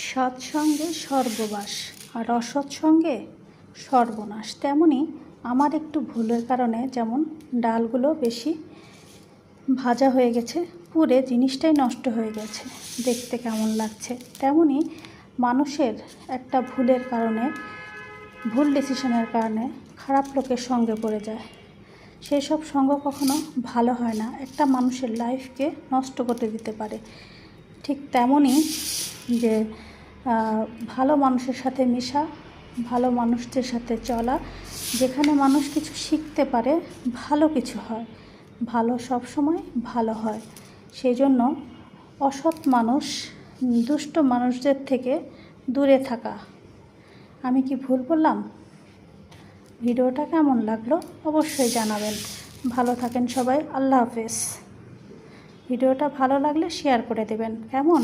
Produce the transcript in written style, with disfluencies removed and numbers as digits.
সৎসঙ্গে স্বর্গবাস আর অসৎসঙ্গে সর্বনাশ। তেমনই আমার একটু ভুলের কারণে যেমন ডালগুলো বেশি ভাজা হয়ে গেছে, পুড়ে জিনিসটাই নষ্ট হয়ে গেছে, দেখতে কেমন লাগছে। তেমনই মানুষের একটা ভুলের কারণে, ভুল ডিসিশনের কারণে খারাপ লোকের সঙ্গে পড়ে যায়। সেই সব সঙ্গ কখনো ভালো হয় না, একটা মানুষের লাইফকে নষ্ট করতে দিতে পারে। ঠিক তেমনই যে ভালো মানুষের সাথে মেশা, ভালো মানুষদের সাথে চলা, যেখানে মানুষ কিছু শিখতে পারে, ভালো কিছু হয়, ভালো সব সময় ভালো হয়। সেই জন্য অসৎ মানুষ, দুষ্ট মানুষদের থেকে দূরে থাকা। আমি কি ভুল বললাম? ভিডিওটা কেমন লাগলো অবশ্যই জানাবেন। ভালো থাকেন সবাই, আল্লাহ হাফেজ। ভিডিওটা ভালো লাগলে শেয়ার করে দেবেন, কেমন?